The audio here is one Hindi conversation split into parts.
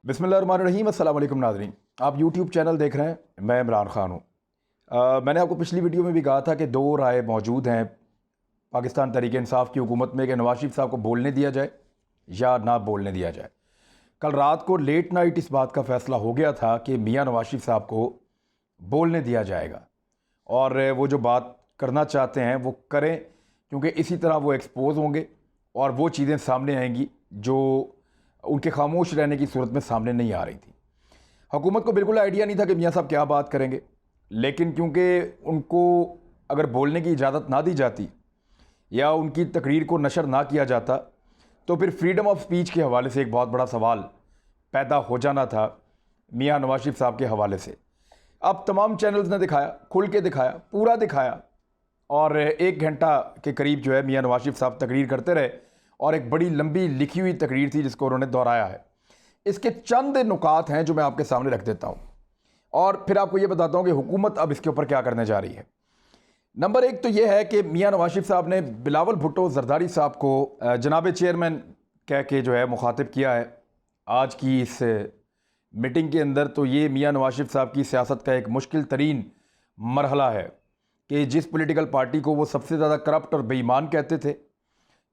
बिस्मिल्लाहिर्रहमानिर्रहीम। अस्सलाम वालेकुम नाज़रीन, आप यूट्यूब चैनल देख रहे हैं, मैं इमरान ख़ान हूँ। मैंने आपको पिछली वीडियो में भी कहा था कि दो राय मौजूद हैं पाकिस्तान तहरीक इंसाफ की हुकूमत में कि नवाज शरीफ साहब को बोलने दिया जाए या ना बोलने दिया जाए। कल रात को लेट नाइट इस बात का फ़ैसला हो गया था कि मियाँ नवाज शरीफ साहब को बोलने दिया जाएगा और वो जो बात करना चाहते हैं वो करें, क्योंकि इसी तरह वो एक्सपोज होंगे और वो चीज़ें सामने आएंगी जो उनके खामोश रहने की सूरत में सामने नहीं आ रही थी। हुकूमत को बिल्कुल आइडिया नहीं था कि मियाँ साहब क्या बात करेंगे, लेकिन क्योंकि उनको अगर बोलने की इजाज़त ना दी जाती या उनकी तकरीर को नशर ना किया जाता तो फिर फ्रीडम ऑफ स्पीच के हवाले से एक बहुत बड़ा सवाल पैदा हो जाना था मियाँ नवाज शरीफ साहब के हवाले से। अब तमाम चैनल्स ने दिखाया, खुल के दिखाया, पूरा दिखाया और 1 घंटा के करीब जो है मियाँ नवाज शरीफ साहब तकरीर करते रहे और एक बड़ी लंबी लिखी हुई तकरीर थी जिसको उन्होंने दोहराया है। इसके चंद नुकात हैं जो मैं आपके सामने रख देता हूँ और फिर आपको ये बताता हूँ कि हुकूमत अब इसके ऊपर क्या करने जा रही है। नंबर 1 तो ये है कि मियाँ नवाज शरीफ साहब ने बिलावल भुट्टो जरदारी साहब को जनाब चेयरमैन कह के जो है मुखातिब किया है आज की इस मीटिंग के अंदर। तो ये मियाँ नवाज शरीफ साहब की सियासत का एक मुश्किल तरीन मरहला है कि जिस पॉलिटिकल पार्टी को वो सबसे ज़्यादा करप्ट और बेईमान कहते थे,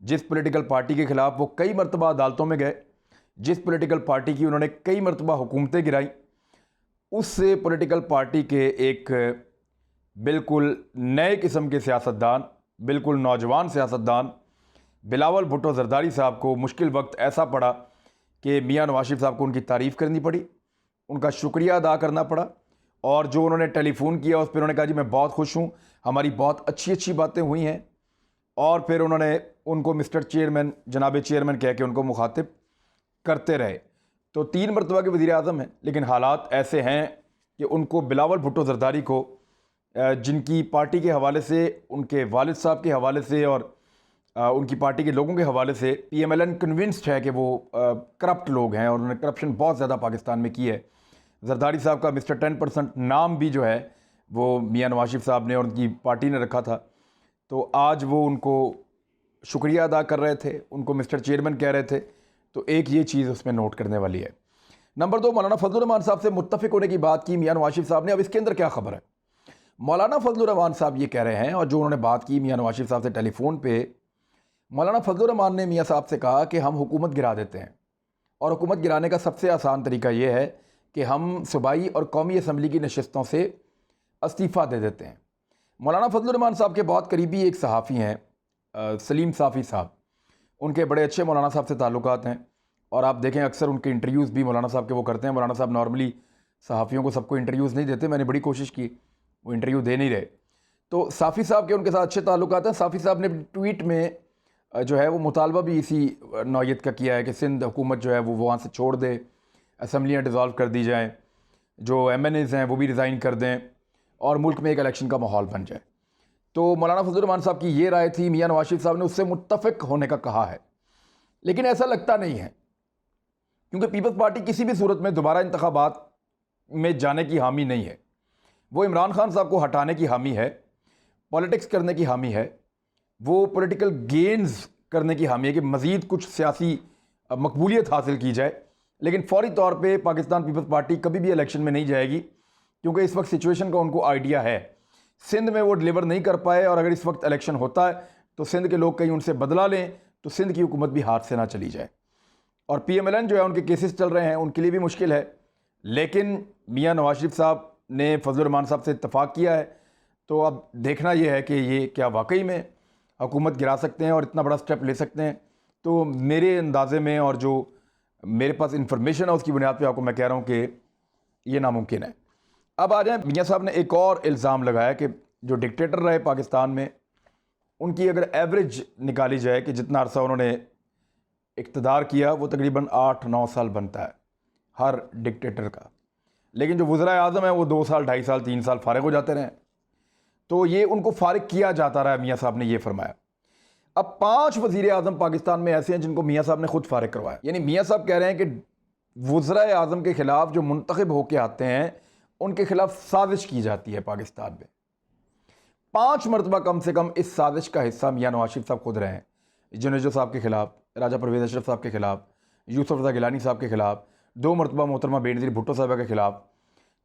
जिस पॉलिटिकल पार्टी के ख़िलाफ़ वो कई मरतबा अदालतों में गए, जिस पॉलिटिकल पार्टी की उन्होंने कई मरतबा हुकूमतें गिराई, उस पॉलिटिकल पार्टी के एक बिल्कुल नए किस्म के सियासतदान, बिल्कुल नौजवान सियासतदान बिलावल भुट्टो जरदारी साहब को मुश्किल वक्त ऐसा पड़ा कि मियाँ नवाज शरीफ साहब को उनकी तारीफ़ करनी पड़ी, उनका शुक्रिया अदा करना पड़ा। और जो उन्होंने टेलीफोन किया उस पर उन्होंने कहा जी मैं बहुत खुश हूँ, हमारी बहुत अच्छी अच्छी बातें हुई हैं। और फिर उन्होंने उनको मिस्टर चेयरमैन, जनाब चेयरमैन कह के उनको मुखातिब करते रहे। तो 3 मरतबा के वज़ीर आज़म हैं, लेकिन हालात ऐसे हैं कि उनको बिलावल भुट्टो जरदारी को जिनकी पार्टी के हवाले से, उनके वालिद साहब के हवाले से और उनकी पार्टी के लोगों के हवाले से PMLN कन्विंस्ड है कि वो करप्ट लोग हैं और उन्होंने करप्शन बहुत ज़्यादा पाकिस्तान में की है। जरदारी साहब का मिस्टर 10% नाम भी जो है वो मियाँ नवाज शरीफ साहब ने और उनकी पार्टी ने रखा था। तो आज वो उनको शुक्रिया अदा कर रहे थे, उनको मिस्टर चेयरमैन कह रहे थे। तो एक ये चीज़ उसमें नोट करने वाली है। नंबर 2, मौलाना फजलुर रहमान साहब से मुत्तफ़िक होने की बात की मियाँ नवाज शरीफ साहब ने। अब इसके अंदर क्या खबर है? मौलाना फजलुर रहमान साहब ये कह रहे हैं, और जो उन्होंने बात की मियाँ नवाज शरीफ साहब से टेलीफोन पे, मौलाना फजलुर रहमान ने मियाँ साहब से कहा कि हम हुकूमत गिरा देते हैं और हुकूमत गिराने का सबसे आसान तरीका ये है कि हम सूबाई और कौमी असम्बली की नशस्तों से इस्तीफ़ा दे देते हैं। मौलाना फजलुर रहमान साहब के बहुत करीबी एक सहाफ़ी हैं सलीम साफ़ी साहब, उनके बड़े अच्छे मौलाना साहब से ताल्लुकात हैं और आप देखें अक्सर उनके इंटरव्यूज़ भी मौलाना साहब के वो करते हैं। मौलाना साहब नॉर्मली सहाफ़ियों को सबको इंटरव्यूज़ नहीं देते, मैंने बड़ी कोशिश की, वो इंटरव्यू दे नहीं रहे। तो साफ़ी साहब के उनके साथ अच्छे ताल्लुकात हैं। साफ़ी साहब ने ट्वीट में जो है वो मुतालबा भी इसी नौयत का किया है कि सिंध हुकूमत जो है वो वहाँ से छोड़ दे, असम्बलियाँ डिज़ोल्व कर दी जाएँ, जो MNAs हैं वो भी रिज़ाइन कर दें और मुल्क में एक इलेक्शन का माहौल बन जाए। तो मौलाना फजलुर रहमान साहब की ये राय थी, मियाँ नवाज शरीफ साहब ने उससे मुत्तफ़िक होने का कहा है, लेकिन ऐसा लगता नहीं है, क्योंकि पीपल्स पार्टी किसी भी सूरत में दोबारा इंतखाबात में जाने की हामी नहीं है। वो इमरान खान साहब को हटाने की हामी है, पॉलिटिक्स करने की हामी है, वो पॉलिटिकल गेन्स करने की हामी है कि मज़ीद कुछ सियासी मकबूलियत हासिल की जाए। लेकिन फौरी तौर पे पाकिस्तान पीपल्स पार्टी कभी भी इलेक्शन में नहीं जाएगी, क्योंकि इस वक्त सिचुएशन का उनको आइडिया है। सिंध में वो डिलीवर नहीं कर पाए और अगर इस वक्त इलेक्शन होता है तो सिंध के लोग कहीं उनसे बदला लें तो सिंध की हुकूमत भी हाथ से ना चली जाए। और PMLN जो है उनके केसेस चल रहे हैं, उनके लिए भी मुश्किल है। लेकिन मियाँ नवाज शरीफ साहब ने फजलुर रहमान साहब से इत्तफाक किया है, तो अब देखना यह है कि ये क्या वाकई में हुकूमत गिरा सकते हैं और इतना बड़ा स्टेप ले सकते हैं। तो मेरे अंदाज़े में और जो मेरे पास इंफॉर्मेशन है उसकी बुनियाद पे आपको मैं कह रहा हूँ कि ये नामुमकिन है। अब आ जाए, मियाँ साहब ने एक और इल्ज़ाम लगाया कि जो डिक्टेटर रहे पाकिस्तान में, उनकी अगर एवरेज निकाली जाए कि जितना अरसा उन्होंने इक़्तिदार किया वो तकरीबन 8-9 साल बनता है हर डिक्टेटर का, लेकिन जो वज़ीर आज़म है वो 2 साल, 2.5 साल, 3 साल फ़ारिग हो जाते रहे। तो ये उनको फ़ारिग किया जाता रहा है, मियाँ साहब ने ये फरमाया। अब 5 वज़ीर आज़म पाकिस्तान में ऐसे हैं जिनको मियाँ साहब ने खुद फ़ारिग करवाया। यानी मियाँ साहब कह रहे हैं कि वज़ीर आज़म के ख़िलाफ़ जो मुंतखब होकर आते हैं उनके ख़िलाफ़ साजिश की जाती है पाकिस्तान में। 5 मरतबा कम से कम इस साजिश का हिस्सा मियाँ नवाज शरीफ साहब खुद रहे हैं। जुनेजो साहब के ख़िलाफ़, राजा परवेज़ अशरफ साहब के ख़िलाफ़, यूसुफ रज़ा गिलानी साहब के ख़िलाफ़, 2 मरतबा मोहतरमा बेनज़ीर भुट्टो साहबा के ख़िलाफ़।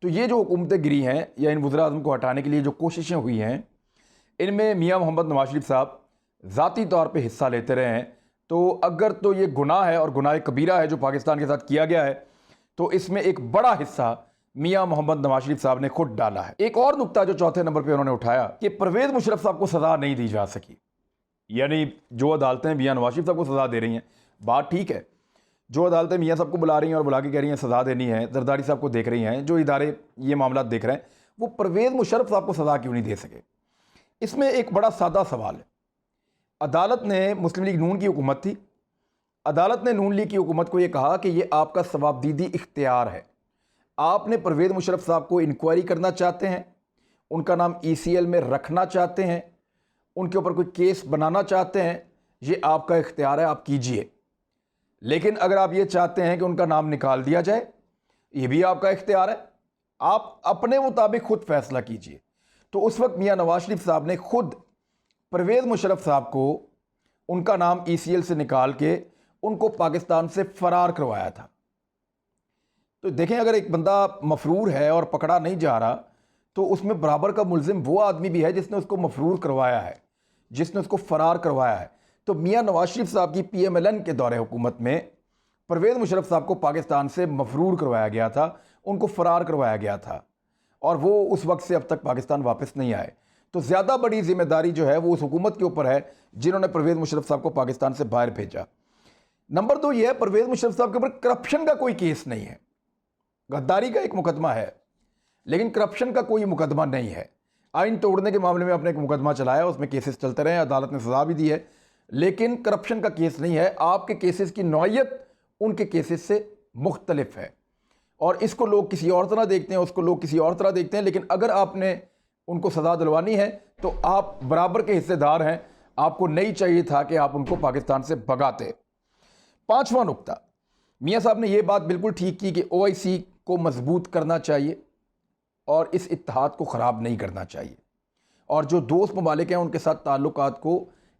तो ये जो हुकूमतें गिरी हैं या इन वज़ीर आज़म को हटाने के लिए जो कोशिशें हुई हैं, इनमें मियाँ मोहम्मद नवाज शरीफ साहब ज़ाती तौर पे हिस्सा लेते रहे हैं। तो अगर तो ये गुनाह है और गुनाह कबीरा है जो पाकिस्तान के साथ किया गया है, तो इसमें एक बड़ा हिस्सा मियाँ मोहम्मद नवाज शरीफ साहब ने खुद डाला है। एक और नुक्ता जो चौथे नंबर पर उन्होंने उठाया कि परवेज़ मुशर्रफ साहब को सज़ा नहीं दी जा सकी। यानी जो अदालतें मियाँ नवाज शरीफ साहब को सज़ा दे रही हैं, बात ठीक है, जो अदालतें मियाँ साहब को बुला रही हैं और बुला के कह रही हैं सज़ा देनी है, जरदारी साहब को देख रही हैं, जो इदारे ये मामला देख रहे हैं, वो परवेज़ मुशर्रफ साहब को सज़ा क्यों नहीं दे सके? इसमें एक बड़ा सादा सवाल है। अदालत ने, मुस्लिम लीग नून की हुकूमत थी, अदालत ने नून लीग की हुकूमत को ये कहा कि ये आपका सवाबदीदी इख्तियार है, आपने परवेज़ मुशर्रफ साहब को इंक्वायरी करना चाहते हैं, उनका नाम ECL में रखना चाहते हैं, उनके ऊपर कोई केस बनाना चाहते हैं, ये आपका इख्तियार है, आप कीजिए। लेकिन अगर आप ये चाहते हैं कि उनका नाम निकाल दिया जाए, ये भी आपका इख्तियार है, आप अपने मुताबिक खुद फैसला कीजिए। तो उस वक्त मियाँ नवाज शरीफ साहब ने खुद परवेज़ मुशर्रफ साहब को उनका नाम ECL से निकाल के उनको पाकिस्तान से फ़रार करवाया था। तो देखें, अगर एक बंदा मफरूर है और पकड़ा नहीं जा रहा, तो उसमें बराबर का मुल्ज़िम वो आदमी भी है जिसने उसको मफरूर करवाया है, जिसने उसको फ़रार करवाया है। तो मियाँ नवाज शरीफ साहब की PMLN के दौरे हुकूमत में परवेज़ मुशर्रफ साहब को पाकिस्तान से मफरूर करवाया गया था, उनको फ़रार करवाया गया था, और वो उस वक्त से अब तक पाकिस्तान वापस नहीं आए। तो ज़्यादा बड़ी ज़िम्मेदारी जो है वो उस हुकूमत के ऊपर है जिन्होंने परवेज़ मुशर्रफ साहब को पाकिस्तान से बाहर भेजा। नंबर 2 ये है, परवेज़ मुशर्रफ साहब के ऊपर करप्शन का कोई केस नहीं है। गद्दारी का एक मुकदमा है, लेकिन करप्शन का कोई मुकदमा नहीं है। आइन तोड़ने के मामले में आपने एक मुकदमा चलाया, उसमें केसेस चलते रहे, अदालत ने सज़ा भी दी है, लेकिन करप्शन का केस नहीं है। आपके केसेस की नौइयत उनके केसेस से मुख्तलिफ है, और इसको लोग किसी और तरह देखते हैं, उसको लोग किसी और तरह देखते हैं। लेकिन अगर आपने उनको सज़ा दिलवानी है तो आप बराबर के हिस्सेदार हैं, आपको नहीं चाहिए था कि आप उनको पाकिस्तान से भगाते। 5वां नुक्ता, मियाँ साहब ने यह बात बिल्कुल ठीक की कि OIC को मजबूत करना चाहिए और इस इत्तेहाद को ख़राब नहीं करना चाहिए, और जो दोस्त ममालिक हैं उनके साथ ताल्लुकात को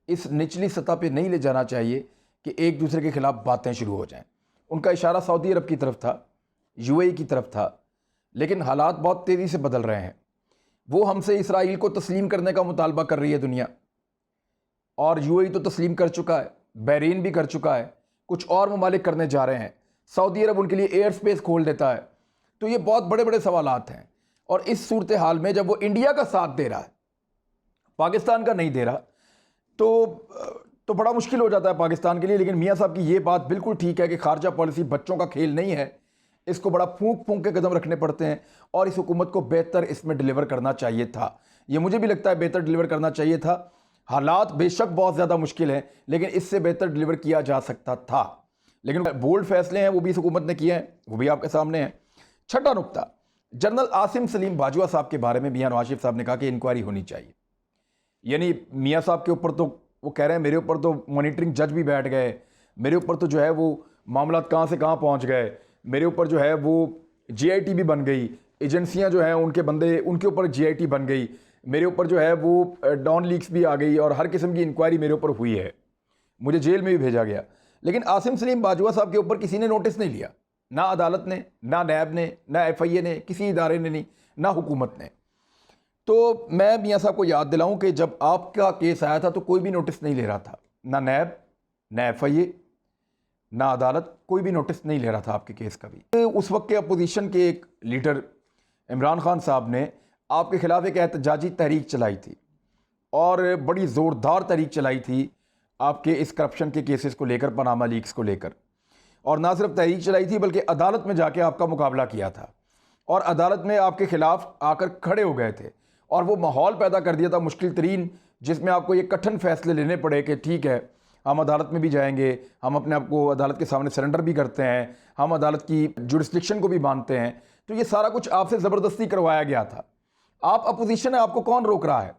इस निचली सतह पे नहीं ले जाना चाहिए कि एक दूसरे के ख़िलाफ़ बातें शुरू हो जाएं। उनका इशारा सऊदी अरब की तरफ था, UAE की तरफ था, लेकिन हालात बहुत तेज़ी से बदल रहे हैं। वो हमसे इसराइल को तस्लीम करने का मुतालबा कर रही है दुनिया, और UAE तो तस्लीम कर चुका है, बहरीन भी कर चुका है, कुछ और ममालिक करने जा रहे हैं, सऊदी अरब उनके लिए एयर स्पेस खोल देता है। तो ये बहुत बड़े बड़े सवालात हैं, और इस सूरत हाल में जब वो इंडिया का साथ दे रहा है, पाकिस्तान का नहीं दे रहा, तो बड़ा मुश्किल हो जाता है पाकिस्तान के लिए। लेकिन मियाँ साहब की ये बात बिल्कुल ठीक है कि खारजा पॉलिसी बच्चों का खेल नहीं है, इसको बड़ा फूंक फूंक के कदम रखने पड़ते हैं, और इस हुकूमत को बेहतर इसमें डिलीवर करना चाहिए था। ये मुझे भी लगता है बेहतर डिलीवर करना चाहिए था। हालात बेशक बहुत ज़्यादा मुश्किल हैं, लेकिन इससे बेहतर डिलीवर किया जा सकता था। लेकिन बोल्ड फैसले हैं वो भी इस हुकूमत ने किए हैं, वो भी आपके सामने हैं। 6वां नुक्ता, जनरल आसिम सलीम बाजवा साहब के बारे में मियाँ नवाज शरीफ साहब ने कहा कि इंक्वायरी होनी चाहिए। यानी मियाँ साहब के ऊपर तो वो कह रहे हैं मेरे ऊपर तो मॉनिटरिंग जज भी बैठ गए, मेरे ऊपर तो जो है वो मामला कहाँ से कहाँ पहुँच गए, मेरे ऊपर जो है वो GIT भी बन गई, एजेंसियां जो हैं उनके बंदे उनके ऊपर GIT बन गई, मेरे ऊपर जो है वो डॉन लीक्स भी आ गई, और हर किस्म की इंक्वायरी मेरे ऊपर हुई है, मुझे जेल में भी भेजा गया। लेकिन आसिम सलीम बाजवा साहब के ऊपर किसी ने नोटिस नहीं लिया, ना अदालत ने, ना नैब ने, ना FIA ने, किसी इदारे ने नहीं, ना हुकूमत ने। तो मैं मियाँ साहब को याद दिलाऊं कि जब आपका केस आया था तो कोई भी नोटिस नहीं ले रहा था, ना नैब, ना FIA, ना अदालत, कोई भी नोटिस नहीं ले रहा था आपके केस का भी। उस वक्त के अपोजिशन के एक लीडर इमरान खान साहब ने आपके ख़िलाफ़ एक एहतजाजी तहरीक चलाई थी, और बड़ी ज़ोरदार तहरीक चलाई थी आपके इस करप्शन के केसेस को लेकर, पनामा लीक्स को लेकर। और ना सिर्फ तहरीक चलाई थी बल्कि अदालत में जाके आपका मुकाबला किया था, और अदालत में आपके ख़िलाफ़ आकर खड़े हो गए थे, और वो माहौल पैदा कर दिया था मुश्किल तरीन, जिसमें आपको ये कठिन फैसले लेने पड़े कि ठीक है हम अदालत में भी जाएंगे, हम अपने आप को अदालत के सामने सरेंडर भी करते हैं, हम अदालत की जुडिस्डिक्शन को भी मानते हैं। तो ये सारा कुछ आपसे ज़बरदस्ती करवाया गया था। आप अपोजिशन है, आपको कौन रोक रहा है?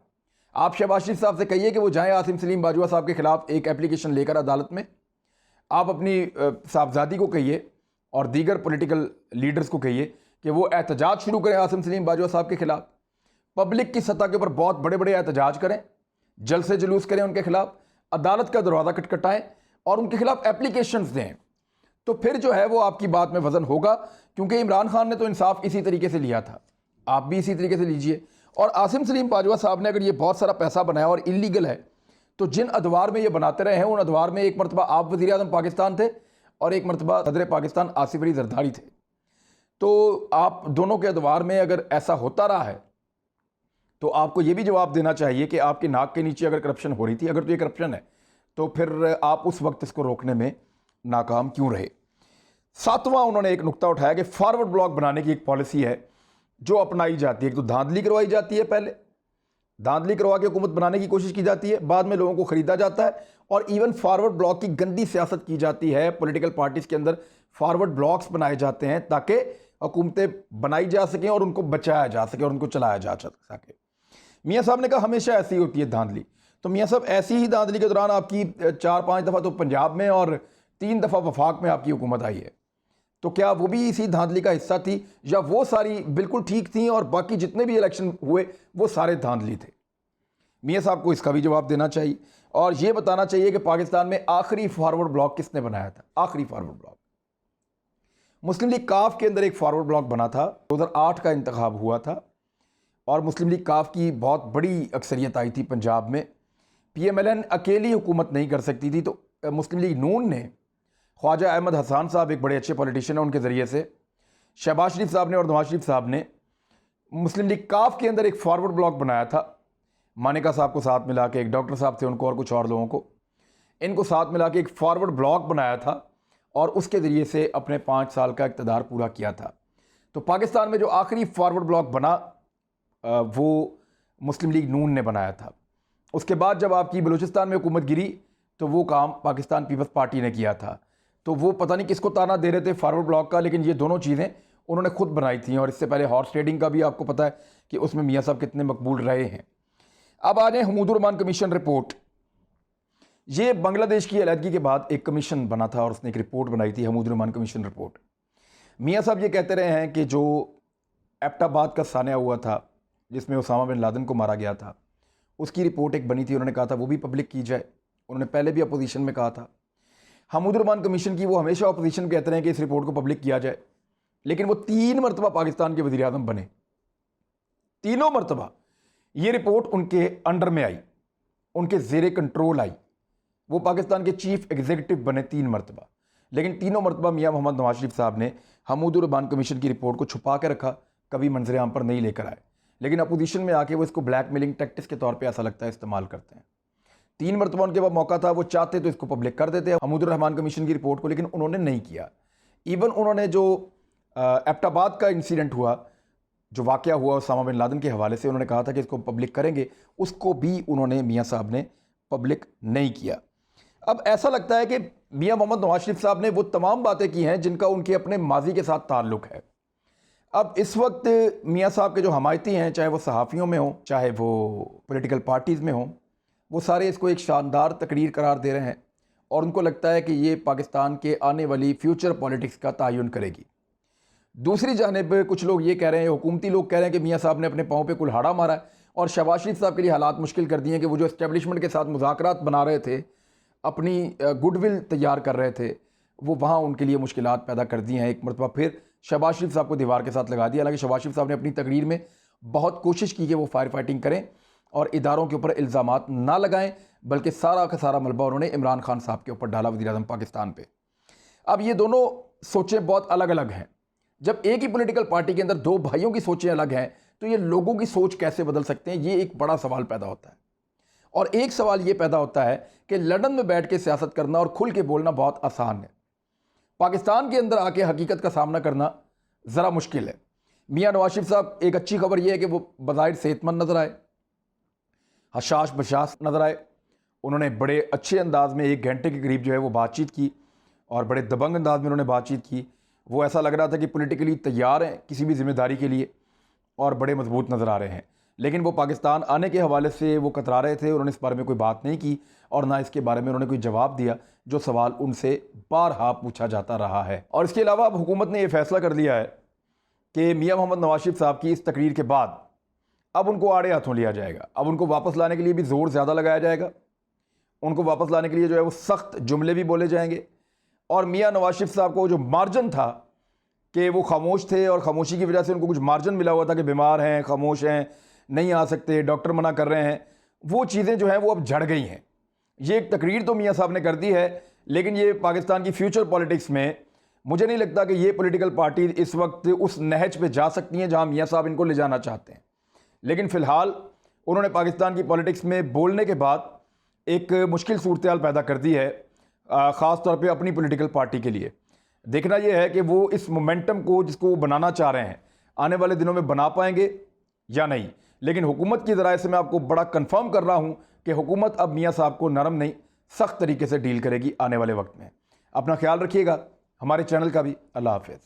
आप शहबाज शरीफ साहब से कहिए कि वो जाएँ आसिम सलीम बाजवा साहब के ख़िलाफ़ एक एप्लीकेशन लेकर अदालत में, आप अपनी साहबजादी को कहिए और दीगर पॉलिटिकल लीडर्स को कहिए कि वो एहतजाज शुरू करें आसिम सलीम बाजवा साहब के ख़िलाफ़, पब्लिक की सतह के ऊपर बहुत बड़े बड़े एहतजाज करें, जलसे जुलूस करें उनके खिलाफ, अदालत का दरवाज़ा खटखटाएं और उनके खिलाफ एप्लीकेशंस दें, तो फिर जो है वो आपकी बात में वज़न होगा, क्योंकि इमरान खान ने तो इंसाफ इसी तरीके से लिया था, आप भी इसी तरीके से लीजिए। और आसिम सलीम बाजवा साहब ने अगर ये बहुत सारा पैसा बनाया और इलीगल है, तो जिन अदवार में ये बनाते रहे हैं उन अदवार में एक मरतबा आप वज़ीर आज़म पाकिस्तान थे और एक मरतबा सदर पाकिस्तान आसिफ अली जरदारी थे। तो आप दोनों के अदवार में अगर ऐसा होता रहा है तो आपको ये भी जवाब देना चाहिए कि आपके नाक के नीचे अगर करप्शन हो रही थी, अगर तो ये करप्शन है, तो फिर आप उस वक्त इसको रोकने में नाकाम क्यों रहे। सातवां उन्होंने एक नुक्ता उठाया कि फॉरवर्ड ब्लॉक बनाने की एक पॉलिसी है जो अपनाई जाती है। एक तो धांधली करवाई जाती है, पहले धांधली करवा के हुकूमत बनाने की कोशिश की जाती है, बाद में लोगों को ख़रीदा जाता है और इवन फॉरवर्ड ब्लॉक की गंदी सियासत की जाती है। पॉलिटिकल पार्टीज़ के अंदर फॉरवर्ड ब्लॉक्स बनाए जाते हैं ताकि हुकूमतें बनाई जा सकें और उनको बचाया जा सके और उनको चलाया जा सके। मियाँ साहब ने कहा हमेशा ऐसी होती है धांधली। तो मियाँ साहब ऐसी ही धांधली के दौरान आपकी 4-5 दफ़ा तो पंजाब में और 3 दफ़ा वफाक में आपकी हुकूमत आई है, तो क्या वो भी इसी धांधली का हिस्सा थी या वो सारी बिल्कुल ठीक थी और बाकी जितने भी इलेक्शन हुए वो सारे धांधली थे? मियाँ साहब को इसका भी जवाब देना चाहिए और ये बताना चाहिए कि पाकिस्तान में आखिरी फॉरवर्ड ब्लॉक किसने बनाया था। आखिरी फॉरवर्ड ब्लॉक मुस्लिम लीग काफ के अंदर एक फॉरवर्ड ब्लॉक बना था, 2008 का इंतखाब हुआ था और मुस्लिम लीग काफ की बहुत बड़ी अक्सरियत आई थी पंजाब में। PMLN अकेली हुकूमत नहीं कर सकती थी, तो मुस्लिम लीग नून ने ख्वाजा अहमद हसान साहब एक बड़े अच्छे पॉलिटिशियन हैं, उनके ज़रिए से शहबाज शरीफ साहब ने और नवाज शरीफ साहब ने मुस्लिम लीग काफ के अंदर एक फॉरवर्ड ब्लॉक बनाया था। मानिका साहब को साथ मिला के, एक डॉक्टर साहब थे उनको और कुछ और लोगों को, इनको साथ मिला के एक फॉरवर्ड ब्लॉक बनाया था और उसके ज़रिए से अपने 5 साल का इक़्तिदार पूरा किया था। तो पाकिस्तान में जो आखिरी फॉरवर्ड ब्लॉक बना वो मुस्लिम लीग नून ने बनाया था। उसके बाद जब आपकी बलूचिस्तान में हुकूमत गिरी तो वो काम पाकिस्तान पीपल्स पार्टी ने किया था। तो वो पता नहीं किसको ताना दे रहे थे फॉरवर्ड ब्लॉक का, लेकिन ये दोनों चीज़ें उन्होंने खुद बनाई थी। और इससे पहले हॉर्स ट्रेडिंग का भी आपको पता है कि उसमें मियाँ साहब कितने मकबूल रहे हैं। अब आ जाए हमूदुर रहमान कमीशन रिपोर्ट। ये बांग्लादेश की अलहदगी के बाद एक कमीशन बना था और उसने एक रिपोर्ट बनाई थी, हमूदुर रहमान कमीशन रिपोर्ट। मियाँ साहब ये कहते रहे हैं कि जो एबटाबाद का सानिया हुआ था जिसमें उसामा बिन लादेन को मारा गया था, उसकी रिपोर्ट एक बनी थी, उन्होंने कहा था वो भी पब्लिक की जाए। उन्होंने पहले भी अपोजिशन में कहा था। हमूदुर रहमान कमीशन की वो हमेशा अपोजिशन कहते रहे कि इस रिपोर्ट को पब्लिक किया जाए, लेकिन वो 3 मरतबा पाकिस्तान के वज़ीर आज़म बने, तीनों मरतबा ये रिपोर्ट उनके अंडर में आई, उनके ज़ेरे कंट्रोल आई। वो पाकिस्तान के चीफ एग्जीक्यूटिव बने 3 मरतबा, लेकिन तीनों मरतबा मियाँ मोहम्मद नवाज शरीफ साहब ने हमूदुर रहमान कमीशन की रिपोर्ट को छुपा के रखा, कभी मंजर आम पर नहीं लेकर आए। लेकिन अपोजिशन में आके वो इसको ब्लैकमेलिंग टैक्टिक्स के तौर पे ऐसा लगता है इस्तेमाल करते हैं। 3 मरतबा उनके पास मौका था, वो चाहते तो इसको पब्लिक कर देते हमूदुर रहमान कमीशन की रिपोर्ट को, लेकिन उन्होंने नहीं किया। इवन उन्होंने जो एबटाबाद का इंसिडेंट हुआ, जो वाक़या हुआ उसामा बिन लादेन के हवाले से, उन्होंने कहा था कि इसको पब्लिक करेंगे, उसको भी उन्होंने मियाँ साहब ने पब्लिक नहीं किया। अब ऐसा लगता है कि मियाँ मोहम्मद नवाज शरीफ साहब ने वो तमाम बातें की हैं जिनका उनके अपने माजी के साथ ताल्लुक़ है। अब इस वक्त मियाँ साहब के जो हमायती हैं, चाहे वो सहाफ़ियों में हों, चाहे वो पॉलिटिकल पार्टीज़ में हों, वो सारे इसको एक शानदार तकरीर करार दे रहे हैं और उनको लगता है कि ये पाकिस्तान के आने वाली फ्यूचर पॉलिटिक्स का तयन करेगी। दूसरी जानिब कुछ लोग ये कह रहे हैं, हुकूमती लोग कह रहे हैं कि मियाँ साहब ने अपने पाँव पे कुल्हाड़ा मारा है और शहबाज शरीफ साहब के लिए हालात मुश्किल कर दिए हैं कि वो जो इस्टेब्लिशमेंट के साथ मुज़ाकरात बना रहे थे, अपनी गुडविल तैयार कर रहे थे, वो वहाँ उनके लिए मुश्किलात पैदा कर दी हैं। एक मरतबा फिर शहबाज शरीफ साहब को दीवार के साथ लगा दिया। हालांकि शहबाज शरीफ साहब ने अपनी तकरीर में बहुत कोशिश की कि वो फायर फाइटिंग करें और इदारों के ऊपर इल्ज़ामात ना लगाएं, बल्कि सारा का सारा मलबा उन्होंने इमरान खान साहब के ऊपर डाला, वज़ीर आज़म पाकिस्तान पे। अब ये दोनों सोचें बहुत अलग अलग हैं। जब एक ही पॉलिटिकल पार्टी के अंदर 2 भाइयों की सोचें अलग हैं, तो ये लोगों की सोच कैसे बदल सकते हैं, ये एक बड़ा सवाल पैदा होता है। और एक सवाल ये पैदा होता है कि लंदन में बैठ के सियासत करना और खुल के बोलना बहुत आसान है, पाकिस्तान के अंदर आके हकीकत का सामना करना ज़रा मुश्किल है। मियाँ नवाज शरीफ साहब, एक अच्छी खबर यह है कि वो बज़ाहिर सेहतमंद नज़र आए, हशाश बशाश नज़र आए। उन्होंने बड़े अच्छे अंदाज में 1 घंटे के करीब जो है वो बातचीत की और बड़े दबंग अंदाज में उन्होंने बातचीत की। वो ऐसा लग रहा था कि पॉलिटिकली तैयार हैं किसी भी जिम्मेदारी के लिए और बड़े मजबूत नज़र आ रहे हैं। लेकिन वो पाकिस्तान आने के हवाले से वो कतरा रहे थे, उन्होंने इस बारे में कोई बात नहीं की और ना इसके बारे में उन्होंने कोई जवाब दिया जो सवाल उनसे बारहा पूछा जाता रहा है। और इसके अलावा अब हुकूमत ने यह फैसला कर लिया है कि मियाँ मोहम्मद नवाज शरीफ साहब की इस तकरीर के बाद अब उनको आड़े हाथों लिया जाएगा। अब उनको वापस लाने के लिए भी ज़ोर ज़्यादा लगाया जाएगा, उनको वापस लाने के लिए जो है वो सख्त जुमले भी बोले जाएंगे और मियाँ नवाज शरीफ साहब को जो मार्जिन था कि वो खामोश थे और खामोशी की वजह से उनको कुछ मार्जिन मिला हुआ था कि बीमार हैं, खामोश हैं, नहीं आ सकते, डॉक्टर मना कर रहे हैं, वो चीज़ें जो हैं वो अब झड़ गई हैं। ये एक तकरीर तो मियाँ साहब ने कर दी है, लेकिन ये पाकिस्तान की फ्यूचर पॉलिटिक्स में मुझे नहीं लगता कि ये पॉलिटिकल पार्टी इस वक्त उस नहज पे जा सकती हैं जहां मियाँ साहब इनको ले जाना चाहते हैं। लेकिन फ़िलहाल उन्होंने पाकिस्तान की पॉलिटिक्स में बोलने के बाद एक मुश्किल सूरत हाल पैदा कर दी है, ख़ास तौर पे अपनी पॉलिटिकल पार्टी के लिए। देखना यह है कि वो इस मोमेंटम को जिसको वो बनाना चाह रहे हैं आने वाले दिनों में बना पाएंगे या नहीं। लेकिन हुकूमत की ज़राए से मैं आपको बड़ा कन्फर्म कर रहा हूँ कि हुकूमत अब मियाँ साहब को नरम नहीं, सख्त तरीके से डील करेगी आने वाले वक्त में। अपना ख्याल रखिएगा, हमारे चैनल का भी। अल्लाह हाफ़िज़।